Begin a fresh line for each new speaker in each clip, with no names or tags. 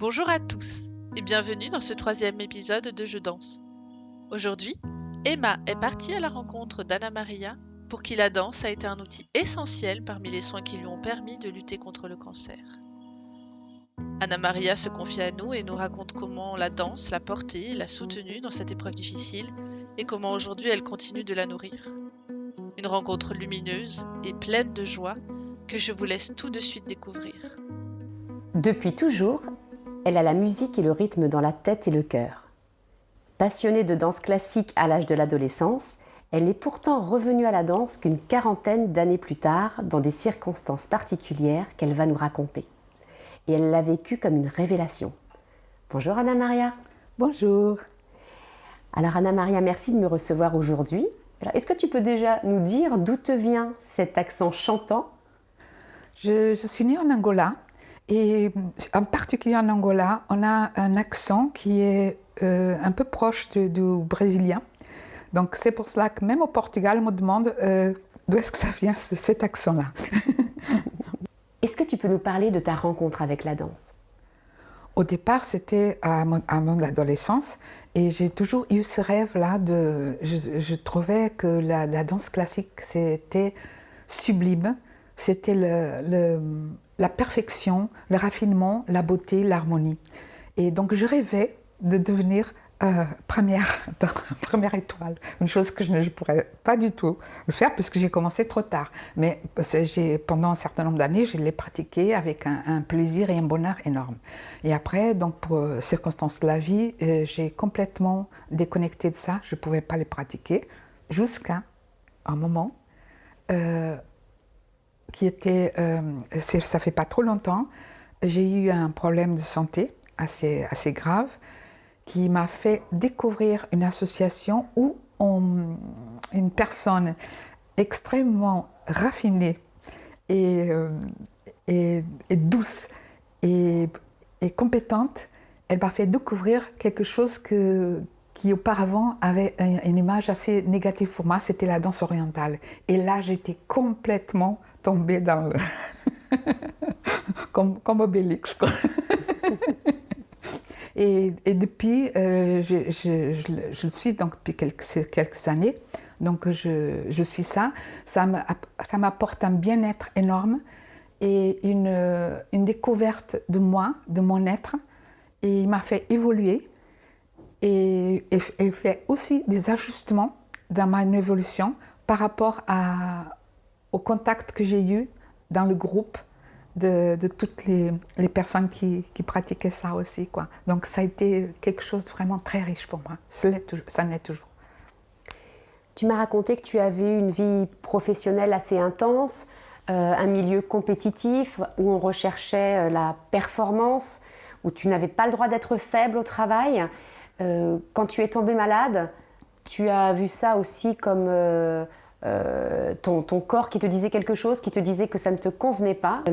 Bonjour à tous et bienvenue dans ce troisième épisode de Je danse. Aujourd'hui, Emma est partie à la rencontre d'Anna Maria pour qui la danse a été un outil essentiel parmi les soins qui lui ont permis de lutter contre le cancer. Anna Maria se confie à nous et nous raconte comment la danse l'a portée et l'a soutenue dans cette épreuve difficile et comment aujourd'hui elle continue de la nourrir. Une rencontre lumineuse et pleine de joie que je vous laisse tout de suite découvrir.
Depuis toujours, elle a la musique et le rythme dans la tête et le cœur. Passionnée de danse classique à l'âge de l'adolescence, elle n'est pourtant revenue à la danse qu'une quarantaine d'années plus tard, dans des circonstances particulières qu'elle va nous raconter. Et elle l'a vécue comme une révélation. Bonjour Anna Maria.
Bonjour.
Alors Anna Maria, merci de me recevoir aujourd'hui. Alors, est-ce que tu peux déjà nous dire d'où te vient cet accent chantant ?
Je suis née en Angola et en particulier en Angola, on a un accent qui est un peu proche du brésilien. Donc c'est pour cela que même au Portugal, on me demande d'où est-ce que ça vient cet accent-là.
Est-ce que tu peux nous parler de ta rencontre avec la danse ?
Au départ, c'était à mon adolescence et j'ai toujours eu ce rêve-là je trouvais que la danse classique, c'était sublime. C'était la perfection, le raffinement, la beauté, l'harmonie. Et donc je rêvais de devenir première étoile. Une chose que je ne pourrais pas du tout le faire puisque j'ai commencé trop tard. Mais pendant un certain nombre d'années, je l'ai pratiqué avec un plaisir et un bonheur énorme. Et après, donc pour circonstances de la vie, j'ai complètement déconnecté de ça. Je ne pouvais pas les pratiquer jusqu'à un moment qui était, ça fait pas trop longtemps, j'ai eu un problème de santé assez grave qui m'a fait découvrir une association où une personne extrêmement raffinée et douce et compétente, elle m'a fait découvrir quelque chose qui auparavant avait une image assez négative pour moi, c'était la danse orientale. Et là, j'étais complètement tombée dans le... comme Obélix, quoi. Et depuis, je le suis donc depuis quelques années, donc je suis ça. Ça m'apporte un bien-être énorme et une découverte de moi, de mon être, et il m'a fait évoluer et fait aussi des ajustements dans ma évolution par rapport au contact que j'ai eu dans le groupe de toutes les personnes qui pratiquaient ça aussi, quoi. Donc ça a été quelque chose de vraiment très riche pour moi. Ça l'est toujours.
Tu m'as raconté que tu avais une vie professionnelle assez intense, un milieu compétitif où on recherchait la performance, où tu n'avais pas le droit d'être faible au travail. Quand tu es tombée malade, tu as vu ça aussi comme ton corps qui te disait quelque chose, qui te disait que ça ne te convenait pas.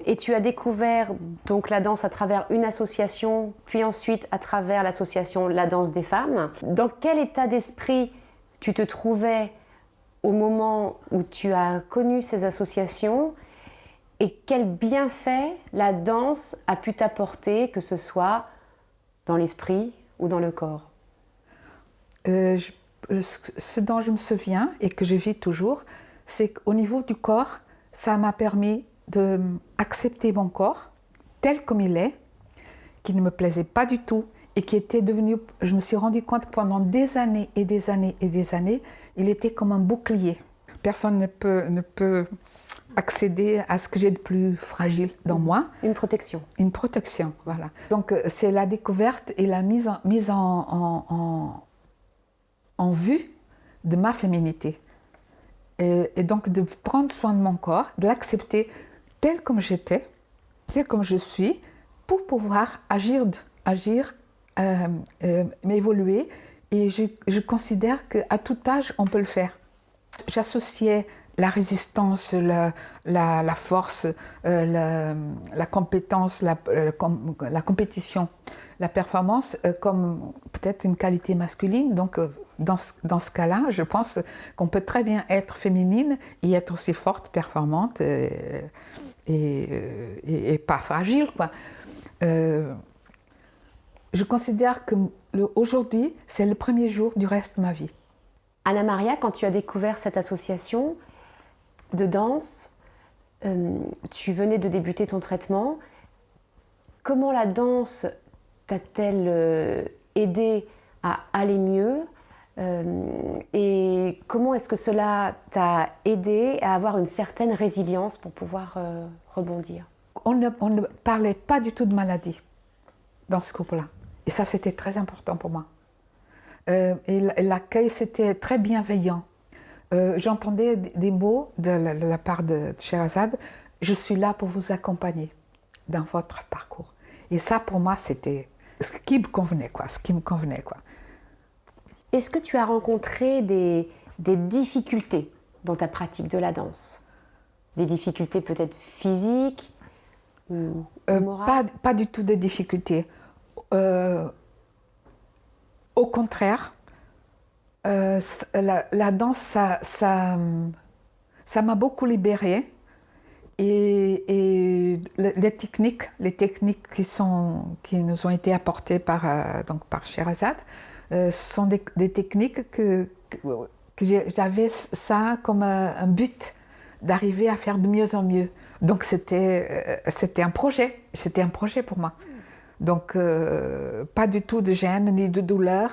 Et tu as découvert donc la danse à travers une association, puis ensuite à travers l'association La Danse des Femmes. Dans quel état d'esprit tu te trouvais au moment où tu as connu ces associations et quel bienfait la danse a pu t'apporter, que ce soit dans l'esprit ou dans le corps ?
Ce dont je me souviens et que je vis toujours, c'est qu'au niveau du corps, ça m'a permis d'accepter mon corps tel comme il est, qui ne me plaisait pas du tout et qui était devenu, je me suis rendu compte que pendant des années et des années et des années, il était comme un bouclier. Personne ne peut accéder à ce que j'ai de plus fragile dans moi.
Une protection.
Une protection, voilà. Donc c'est la découverte et la mise en vue de ma féminité. Et donc de prendre soin de mon corps, de l'accepter tel comme j'étais, tel comme je suis, pour pouvoir agir, m'évoluer. Et je considère qu'à tout âge, on peut le faire. J'associais la résistance, la force, la compétence, la compétition, la performance comme peut-être une qualité masculine. Donc dans ce cas-là, je pense qu'on peut très bien être féminine et être aussi forte, performante et pas fragile, quoi. je considère que aujourd'hui, c'est le premier jour du reste de ma vie.
Anna Maria, quand tu as découvert cette association de danse, tu venais de débuter ton traitement. Comment la danse t'a-t-elle aidé à aller mieux et comment est-ce que cela t'a aidé à avoir une certaine résilience pour pouvoir rebondir?
On ne parlait pas du tout de maladie dans ce groupe-là. Et ça, c'était très important pour moi. Et l'accueil, c'était très bienveillant. J'entendais des mots de la part de Sherazade. Je suis là pour vous accompagner dans votre parcours. Et ça, pour moi, c'était ce qui me convenait, quoi.
Est-ce que tu as rencontré des difficultés dans ta pratique de la danse? Des difficultés peut-être physiques ou morales?
Pas du tout de difficultés. Au contraire, la danse, ça m'a beaucoup libérée. Et les techniques qui nous ont été apportées par Sherazade, sont des techniques que j'avais ça comme un but d'arriver à faire de mieux en mieux. Donc c'était un projet pour moi. Donc pas du tout de gêne ni de douleur.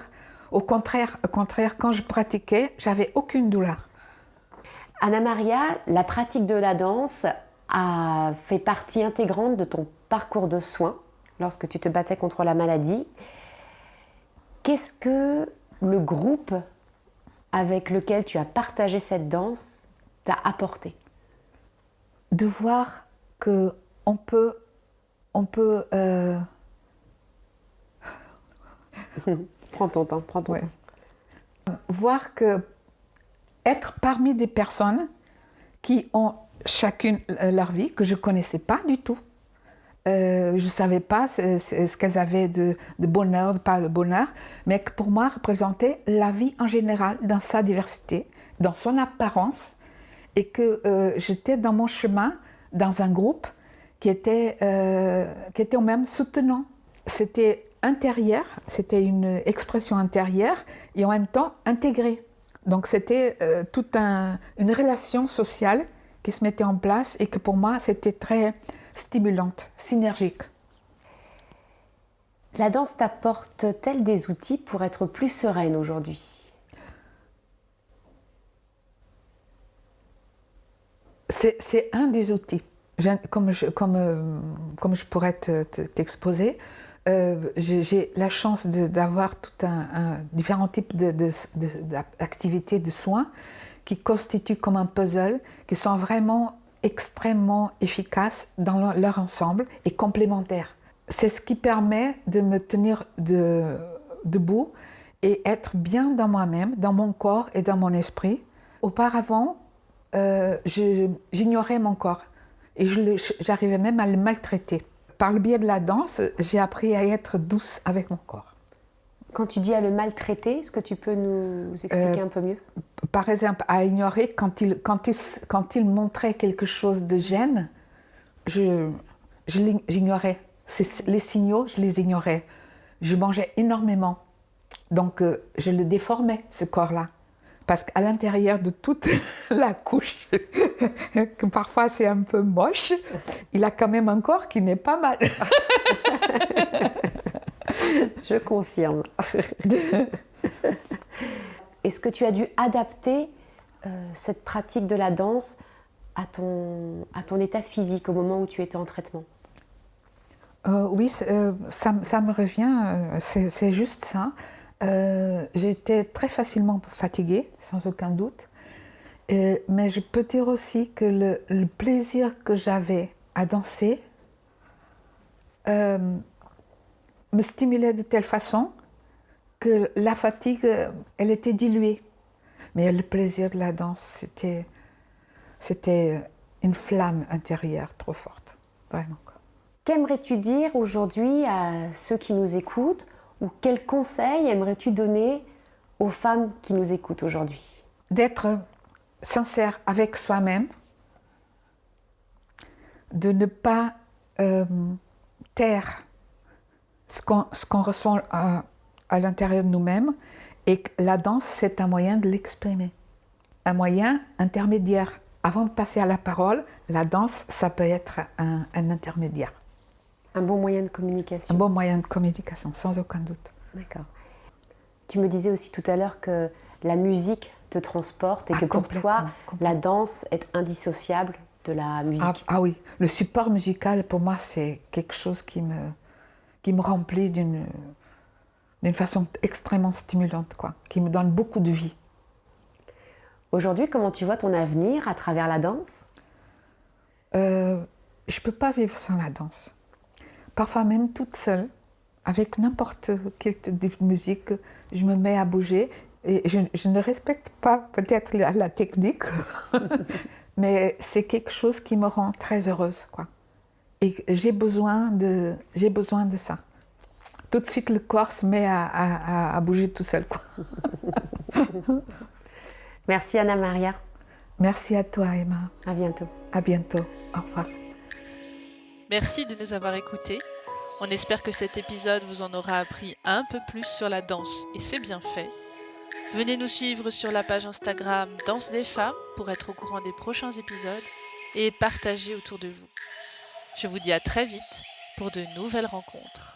Au contraire, quand je pratiquais, j'avais aucune douleur.
Anna Maria, la pratique de la danse a fait partie intégrante de ton parcours de soins lorsque tu te battais contre la maladie. Qu'est-ce que le groupe avec lequel tu as partagé cette danse t'a apporté?
De voir que on peut
Prends ton temps.
Voir que être parmi des personnes qui ont chacune leur vie, que je ne connaissais pas du tout. Je ne savais pas ce qu'elles avaient de bonheur, de pas de bonheur, mais que pour moi représentait la vie en général, dans sa diversité, dans son apparence, et que j'étais dans mon chemin, dans un groupe qui était au même soutenant. C'était intérieur, c'était une expression intérieure et en même temps intégrée. Donc c'était toute une relation sociale qui se mettait en place et que pour moi c'était très stimulante, synergique.
La danse t'apporte-t-elle des outils pour être plus sereine aujourd'hui?
C'est un des outils. Comme je pourrais t'exposer, j'ai la chance d'avoir tout différents types d'activités de soins qui constituent comme un puzzle, qui sont vraiment extrêmement efficaces dans leur ensemble et complémentaires. C'est ce qui permet de me tenir debout et être bien dans moi-même, dans mon corps et dans mon esprit. Auparavant, j'ignorais mon corps et j'arrivais même à le maltraiter. Par le biais de la danse, j'ai appris à être douce avec mon corps.
Quand tu dis à le maltraiter, est-ce que tu peux nous expliquer un peu mieux?
Par exemple, à ignorer quand il montrait quelque chose de gêne, j'ignorais. Les signaux, je les ignorais. Je mangeais énormément. Donc, je le déformais, ce corps-là. Parce qu'à l'intérieur de toute la couche, que parfois c'est un peu moche, il a quand même un corps qui n'est pas mal.
Je confirme. Est-ce que tu as dû adapter cette pratique de la danse à ton état physique au moment où tu étais en traitement?
Oui, ça me revient, c'est juste ça. J'étais très facilement fatiguée, sans aucun doute. Mais je peux dire aussi que le plaisir que j'avais à danser me stimulait de telle façon que la fatigue, elle était diluée. Mais le plaisir de la danse, c'était une flamme intérieure trop forte, vraiment.
Qu'aimerais-tu dire aujourd'hui à ceux qui nous écoutent ou quels conseils aimerais-tu donner aux femmes qui nous écoutent aujourd'hui?
D'être sincère avec soi-même, de ne pas taire ce qu'on ressent à l'intérieur de nous-mêmes, et que la danse, c'est un moyen de l'exprimer. Un moyen intermédiaire. Avant de passer à la parole, la danse, ça peut être un intermédiaire.
Un bon moyen de communication.
Un bon moyen de communication, sans aucun doute.
D'accord. Tu me disais aussi tout à l'heure que la musique te transporte et que pour toi, la danse est indissociable de la musique.
Ah oui, le support musical, pour moi, c'est quelque chose qui me remplit d'une façon extrêmement stimulante, quoi, qui me donne beaucoup de vie.
Aujourd'hui, comment tu vois ton avenir à travers la danse ?
Je ne peux pas vivre sans la danse. Parfois même toute seule, avec n'importe quelle musique, je me mets à bouger. Et je ne respecte pas peut-être la technique, mais c'est quelque chose qui me rend très heureuse, quoi. Et j'ai besoin de ça. Tout de suite, le corps se met à bouger tout seul, quoi.
Merci Anna Maria.
Merci à toi, Emma.
À bientôt.
À bientôt. Au revoir.
Merci de nous avoir écoutés. On espère que cet épisode vous en aura appris un peu plus sur la danse, et c'est bien fait. Venez nous suivre sur la page Instagram Danse des femmes pour être au courant des prochains épisodes et partager autour de vous. Je vous dis à très vite pour de nouvelles rencontres.